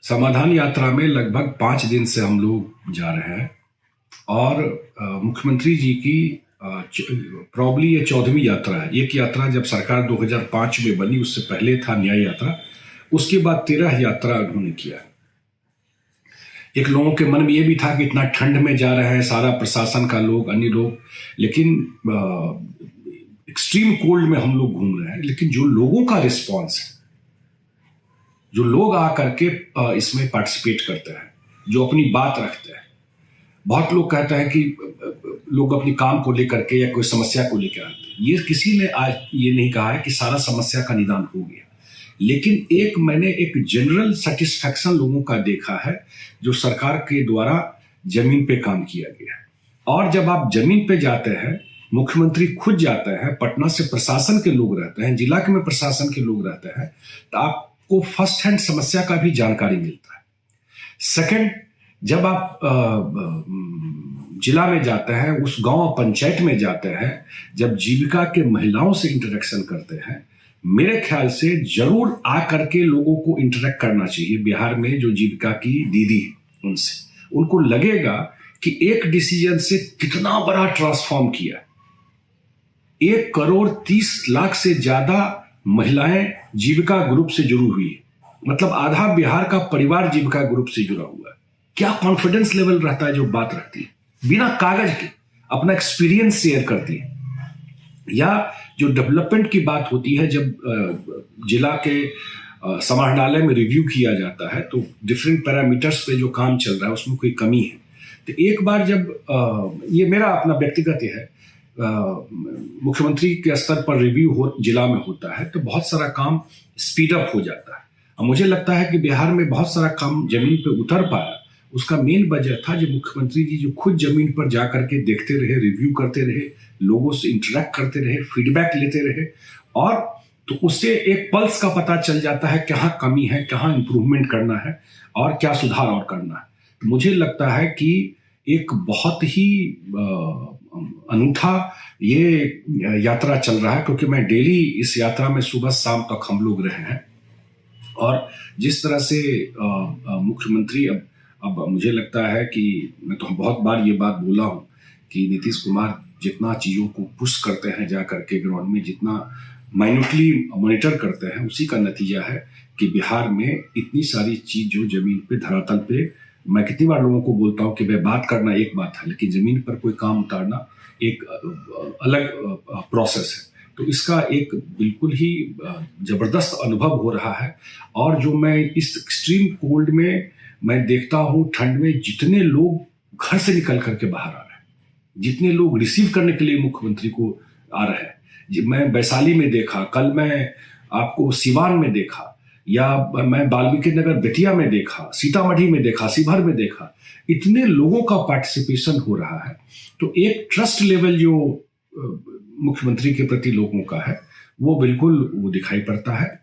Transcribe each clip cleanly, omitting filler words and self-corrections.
समाधान यात्रा में लगभग 5 दिन से हम लोग जा रहे हैं और मुख्यमंत्री जी की प्रॉब्ली ये 14वीं यात्रा है। एक यात्रा जब सरकार 2005 में बनी उससे पहले था न्याय यात्रा, उसके बाद 13 यात्रा उन्होंने किया। एक लोगों के मन में ये भी था कि इतना ठंड में जा रहे हैं, सारा प्रशासन का लोग, अन्य लोग, लेकिन एक्सट्रीम कोल्ड में हम लोग घूम रहे हैं। लेकिन जो लोगों का रिस्पॉन्स है, जो लोग आकर के इसमें पार्टिसिपेट करते हैं, जो अपनी बात रखते हैं। बहुत लोग कहते हैं कि लोग अपनी काम को लेकर के या कोई समस्या को लेकर आते हैं। ये किसी ने आज ये नहीं कहा है कि सारा समस्या का निदान हो गया, लेकिन मैंने एक जनरल सेटिस्फैक्शन लोगों का देखा है जो सरकार के द्वारा जमीन पे काम किया गया है। और जब आप जमीन पे जाते हैं, मुख्यमंत्री खुद जाते हैं, पटना से प्रशासन के लोग रहते हैं, जिला के में प्रशासन के लोग रहते हैं, तो आपको फर्स्ट हैंड समस्या का भी जानकारी मिलता है। सेकंड, जब आप जिला में जाते हैं, उस गांव पंचायत में जाते हैं, जब जीविका के महिलाओं से इंटरेक्शन करते हैं, मेरे ख्याल से जरूर आकर के लोगों को इंटरेक्ट करना चाहिए। बिहार में जो जीविका की दीदी है उनसे, उनको लगेगा कि एक डिसीजन से कितना बड़ा ट्रांसफॉर्म किया। 1,30,00,000 से ज्यादा महिलाएं जीविका ग्रुप से जुड़ी हुई है, मतलब आधा बिहार का परिवार जीविका ग्रुप से जुड़ा हुआ है। क्या कॉन्फिडेंस लेवल रहता है जो बात रखती है, बिना कागज के अपना एक्सपीरियंस शेयर करती है। या जो डेवलपमेंट की बात होती है, जब जिला के समाहरणालय में रिव्यू किया जाता है तो डिफरेंट पैरामीटर्स पे जो काम चल रहा है उसमें कोई कमी है, तो एक बार जब ये मेरा अपना व्यक्तिगत है, मुख्यमंत्री के स्तर पर रिव्यू जिला में होता है तो बहुत सारा काम स्पीड अप हो जाता है। और मुझे लगता है कि बिहार में बहुत सारा काम जमीन पे उतर पाया, उसका मेन वजह था जो मुख्यमंत्री जी जो खुद जमीन पर जा करके देखते रहे, रिव्यू करते रहे, लोगों से इंटरेक्ट करते रहे, फीडबैक लेते रहे, और तो उससे एक पल्स का पता चल जाता है कहाँ कमी है, कहाँ इंप्रूवमेंट करना है और क्या सुधार और करना है। तो मुझे लगता है कि एक बहुत ही अनूठा ये यात्रा चल रहा है, क्योंकि मैं डेली इस यात्रा में सुबह शाम तक हम लोग रहे हैं। और जिस तरह से मुख्यमंत्री अब मुझे लगता है कि मैं तो बहुत बार ये बात बोला हूँ कि नीतीश कुमार जितना चीज़ों को पुश करते हैं जा करके ग्राउंड में, जितना माइन्यूटली मॉनिटर करते हैं, उसी का नतीजा है कि बिहार में इतनी सारी चीज़ जो जमीन पे, धरातल पे, मैं कितनी बार लोगों को बोलता हूँ कि भाई बात करना एक बात है, लेकिन जमीन पर कोई काम उतारना एक अलग प्रोसेस है। तो इसका एक बिल्कुल ही जबरदस्त अनुभव हो रहा है। और जो मैं इस एक्सट्रीम कोल्ड में मैं देखता हूँ, ठंड में जितने लोग घर से निकल करके बाहर आ रहे हैं, जितने लोग रिसीव करने के लिए मुख्यमंत्री को आ रहे हैं, मैं वैशाली में देखा, कल मैं आपको सिवान में देखा, या मैं वाल्मीकि नगर बेतिया में देखा, सीतामढ़ी में देखा, शिवहर में देखा, इतने लोगों का पार्टिसिपेशन हो रहा है। तो एक ट्रस्ट लेवल जो मुख्यमंत्री के प्रति लोगों का है वो बिल्कुल वो दिखाई पड़ता है।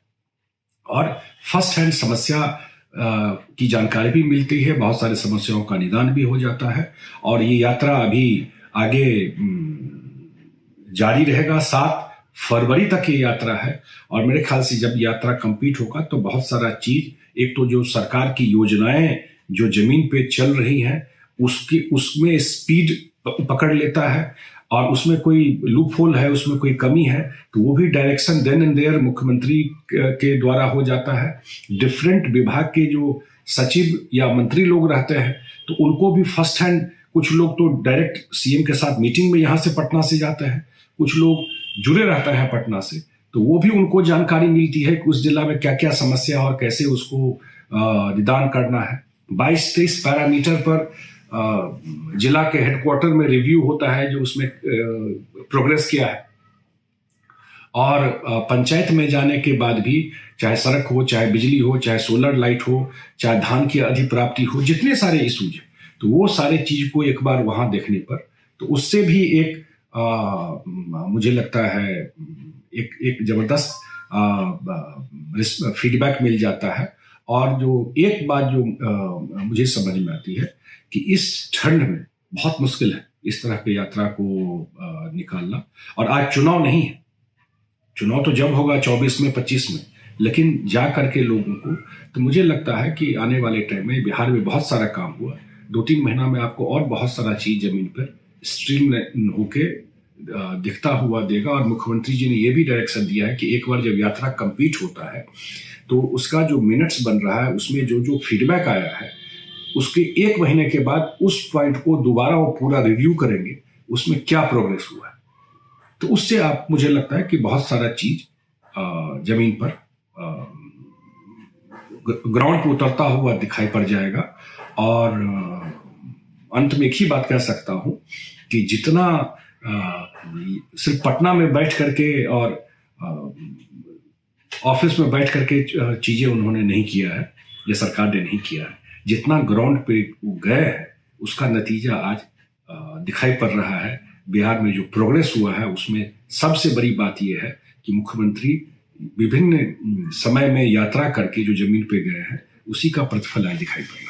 और फर्स्ट हैंड समस्या की जानकारी भी मिलती है, बहुत सारी समस्याओं का निदान भी हो जाता है। और ये यात्रा अभी आगे जारी रहेगा, 7 फरवरी तक ये यात्रा है। और मेरे ख्याल से जब यात्रा कंप्लीट होगा तो बहुत सारा चीज, एक तो जो सरकार की योजनाएं जो जमीन पे चल रही हैं उसमें स्पीड पकड़ लेता है, और उसमें कोई लूप होल है, उसमें कोई कमी है तो वो भी डायरेक्शन देन एंड देयर मुख्यमंत्री के द्वारा हो जाता है। डिफरेंट विभाग के जो सचिव या मंत्री लोग रहते हैं तो उनको भी फर्स्ट हैंड, कुछ लोग तो डायरेक्ट सीएम के साथ मीटिंग में यहाँ से पटना से जाते हैं, कुछ लोग जुड़े रहते हैं पटना से, तो वो भी उनको जानकारी मिलती है कि उस जिला में क्या क्या समस्या और कैसे उसको निदान करना है। 22-23 पैरामीटर पर जिला के हेडक्वार्टर में रिव्यू होता है जो उसमें प्रोग्रेस किया है। और पंचायत में जाने के बाद भी, चाहे सड़क हो, चाहे बिजली हो, चाहे सोलर लाइट हो, चाहे धान की अधिप्राप्ति हो, जितने सारे इशूज हैं, तो वो सारे चीज को एक बार वहां देखने पर, तो उससे भी एक मुझे लगता है एक जबरदस्त फीडबैक मिल जाता है। और जो एक बात जो मुझे समझ में आती है कि इस ठंड में बहुत मुश्किल है इस तरह की यात्रा को निकालना। और आज चुनाव नहीं है, चुनाव तो जब होगा 24 में, 25 में, लेकिन जा करके लोगों को, तो मुझे लगता है कि आने वाले टाइम में बिहार में बहुत सारा काम हुआ, 2-3 महीना में आपको और बहुत सारा चीज जमीन पर स्ट्रीम होके दिखता हुआ देगा। और मुख्यमंत्री जी ने ये भी डायरेक्शन दिया है कि एक बार जब यात्रा कंप्लीट होता है तो उसका जो मिनट्स बन रहा है उसमें जो जो फीडबैक आया है उसके 1 महीने के बाद उस पॉइंट को दोबारा वो पूरा रिव्यू करेंगे, उसमें क्या प्रोग्रेस हुआ है। तो उससे आप, मुझे लगता है कि बहुत सारा चीज जमीन पर ग्राउंड पर उतरता हुआ दिखाई पड़ जाएगा। और अंत में एक ही बात कह सकता हूं कि जितना सिर्फ पटना में बैठ करके और ऑफिस में बैठ करके चीजें उन्होंने नहीं किया है या सरकार ने नहीं किया है, जितना ग्राउंड पे गए हैं उसका नतीजा आज दिखाई पड़ रहा है। बिहार में जो प्रोग्रेस हुआ है उसमें सबसे बड़ी बात यह है कि मुख्यमंत्री विभिन्न समय में यात्रा करके जो जमीन पे गए हैं उसी का प्रतिफल आज दिखाई पड़ रहा है।